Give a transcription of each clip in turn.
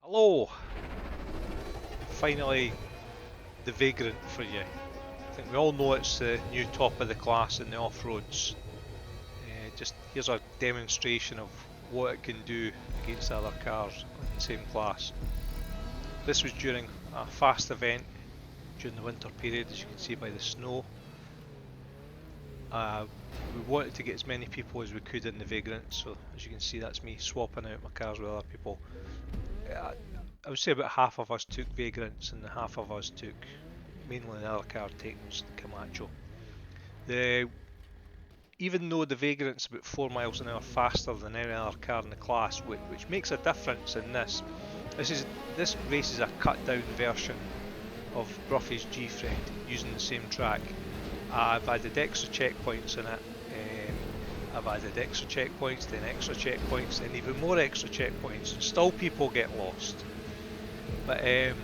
Hello! Finally, the Vagrant for you. I think we all know it's the new top of the class in the off-roads. Just here's a demonstration of what it can do against other cars in the same class. This was during a fast event during the winter period, as you can see by the snow. We wanted to get as many people as we could in the Vagrant, so as you can see that's me swapping out my cars with other people. I would say about half of us took Vagrants and half of us took mainly the other car takes the Camacho. The Even though the Vagrant's about 4 miles an hour faster than any other car in the class, which makes a difference in this. This race is a cut down version of Bruffy's G-Fred using the same track. I've added extra checkpoints in it. I've added extra checkpoints, then extra checkpoints, then even more extra checkpoints, and still people get lost. But it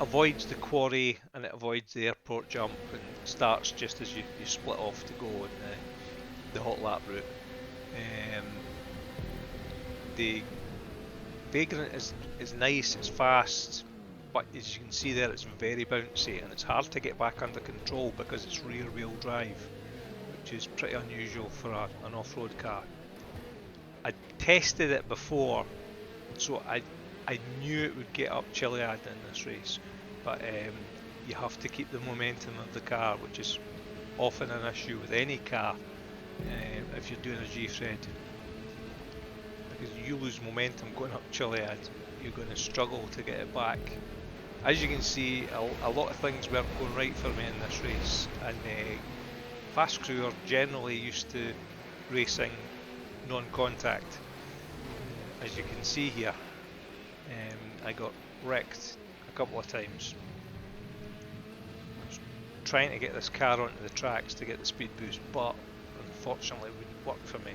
avoids the quarry and it avoids the airport jump and starts just as you split off to go on the hot lap route. The Vagrant is nice, it's fast, but as you can see there, it's very bouncy and it's hard to get back under control because it's rear wheel drive, which is pretty unusual for an off-road car. I tested it before, so I knew it would get up Chiliad in this race, but you have to keep the momentum of the car, which is often an issue with any car if you're doing a G-Fred. Because you lose momentum going up Chiliad, you're going to struggle to get it back. As you can see, a lot of things weren't going right for me in this race, and fast crew are generally used to racing non-contact. As you can see here, I got wrecked a couple of times. I was trying to get this car onto the tracks to get the speed boost, but unfortunately it wouldn't work for me.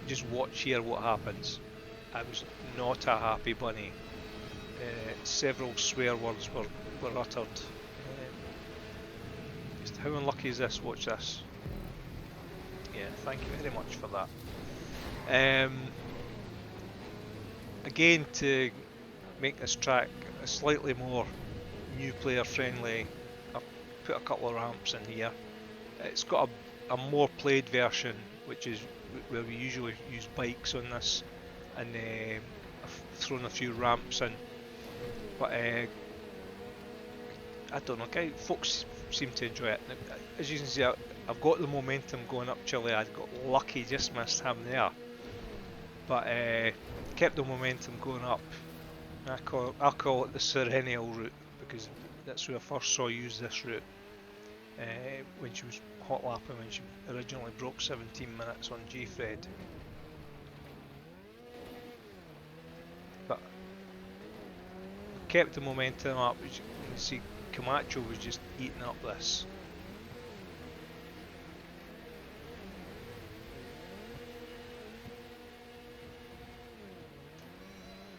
Just watch here what happens. I was not a happy bunny. Several swear words were uttered. Just how unlucky is this? Watch this. Yeah, thank you very much for that. Again, to make this track slightly more new player friendly, I've put a couple of ramps in here. It's got a more played version, which is where we usually use bikes on this, and I've thrown a few ramps in, but I don't know, folks seem to enjoy it. As you can see, I've got the momentum going up Chile. I got lucky, just missed him there, but kept the momentum going up. I'll call it the Serennial route because that's where I first saw her use this route when she was hot lapping, when she originally broke 17 minutes on G-Fred. But kept the momentum up. As you can see, Camacho was just eating up this.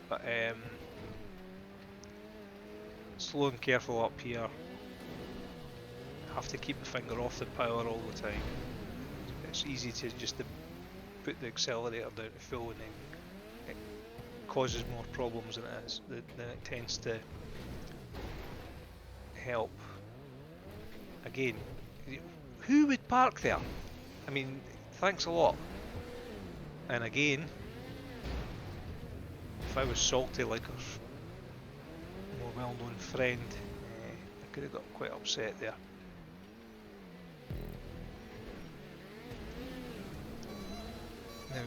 But slow and careful up here. Have to keep the finger off the power all the time. It's easy to just put the accelerator down to full, and then it causes more problems than it tends to help. Again, who would park there? I mean, thanks a lot. And again, if I was salty like a more well-known friend, I could have got quite upset there. Now,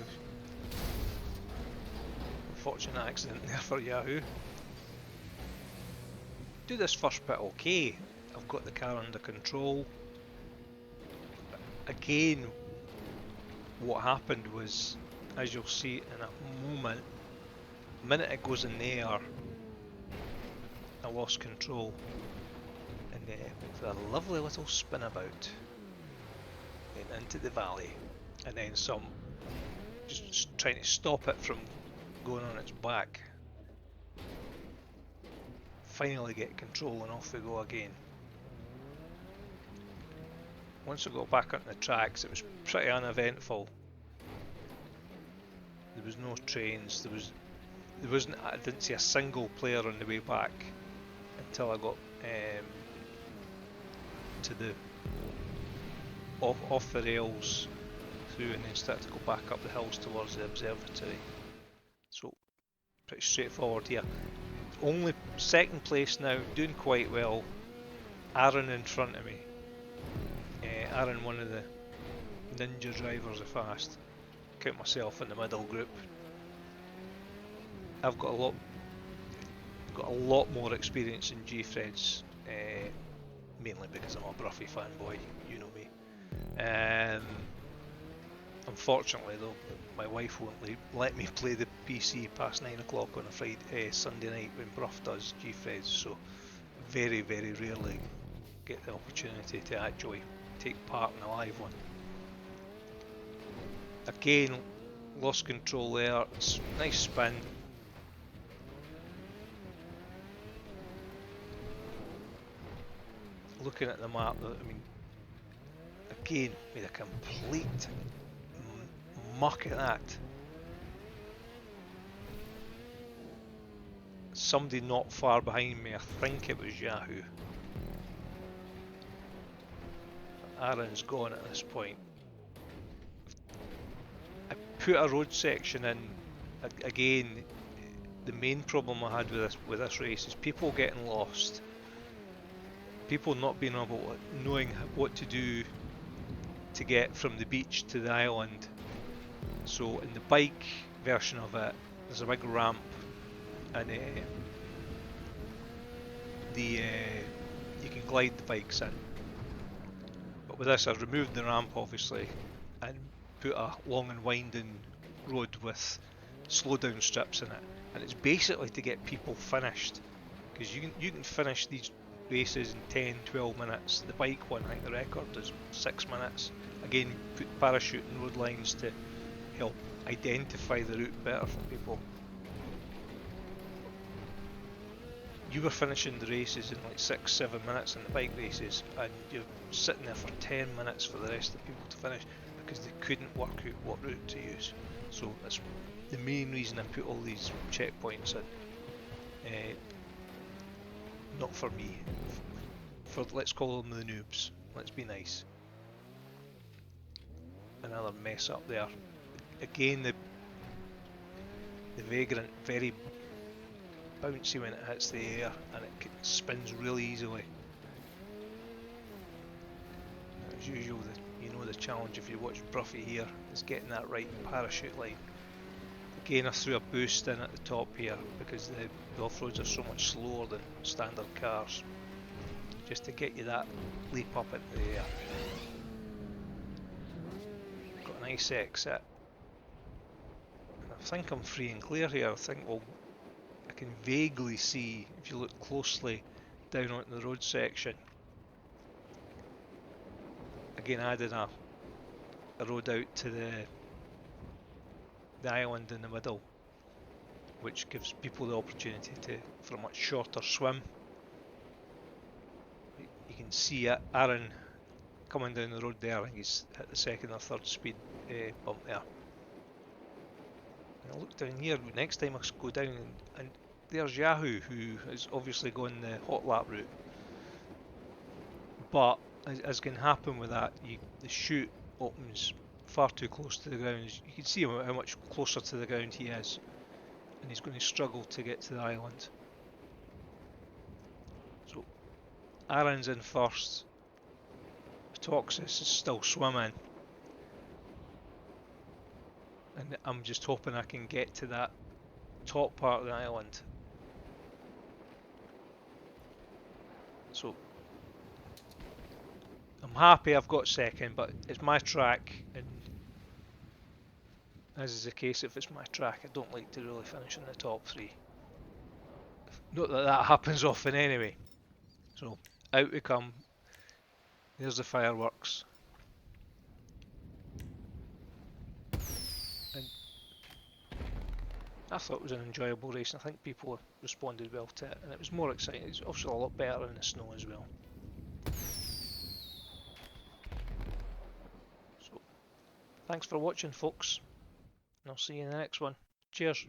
unfortunate accident there for Yahoo. Do this first bit okay. I've got the car under control. Again, what happened was, as you'll see in a moment, the minute it goes in the air, I lost control, and with a lovely little spin about, then into the valley, and then some, just trying to stop it from going on its back. Finally get control and off we go again. Once I got back on the tracks, it was pretty uneventful. There was no trains. I didn't see a single player on the way back until I got to the off the rails through, and then started to go back up the hills towards the observatory. So pretty straightforward here. Only second place now, doing quite well. Aaron in front of me. Aaron, one of the ninja drivers of fast. Count myself in the middle group. I've got a lot more experience in G-Freds, mainly because I'm a Bruffy fanboy, you know me. Unfortunately though, my wife won't let me play the PC past 9 o'clock on a Sunday night when Bruff does G-Freds, so very, very rarely get the opportunity to actually take part in a live one. Again, lost control there. It's nice spin. Looking at the map, I mean, again, made a complete muck at that. Somebody not far behind me, I think it was Yahoo. Aaron's gone at this point. I put a road section in. Again, the main problem I had with this race is people getting lost. People not being able, knowing what to do to get from the beach to the island. So in the bike version of it, there's a big ramp, and you can glide the bikes in. But with this, I've removed the ramp obviously, and put a long and winding road with slowdown strips in it, and it's basically to get people finished, because you can finish these races in 10-12 minutes. The bike one, I think the record is 6 minutes. Again, put parachute and road lines to help identify the route better for people. You were finishing the races in like 6-7 minutes in the bike races, and you're sitting there for 10 minutes for the rest of the people to finish because they couldn't work out what route to use. So that's the main reason I put all these checkpoints in. Not for me, for let's call them the noobs. Let's be nice. Another mess up there. Again, the Vagrant, very bouncy when it hits the air, and it spins really easily. As usual, the challenge if you watch Bruffy here is getting that right parachute line. Again, I threw a boost in at the top here because the off-roads are so much slower than standard cars, just to get you that leap up into the air. Got a nice exit. And I think I'm free and clear here. I think, well, I can vaguely see, if you look closely down onto the road section. Again, adding a road out to the island in the middle, which gives people the opportunity for a much shorter swim. You can see Aaron coming down the road there. I think he's hit the second or third speed bump there. And I look down here next time I go down, and there's Yahoo, who is obviously going the hot lap route. But as can happen with that, the chute opens far too close to the ground. You can see how much closer to the ground he is, and he's going to struggle to get to the island. So Aaron's in first. Toxis is still swimming, and I'm just hoping I can get to that top part of the island. So I'm happy I've got second, but it's my track, and as is the case, if it's my track, I don't like to really finish in the top three. Not that that happens often anyway. So out we come. There's the fireworks. And I thought it was an enjoyable race, and I think people responded well to it, and it was more exciting. It's obviously a lot better in the snow as well. So thanks for watching, folks. I'll see you in the next one. Cheers.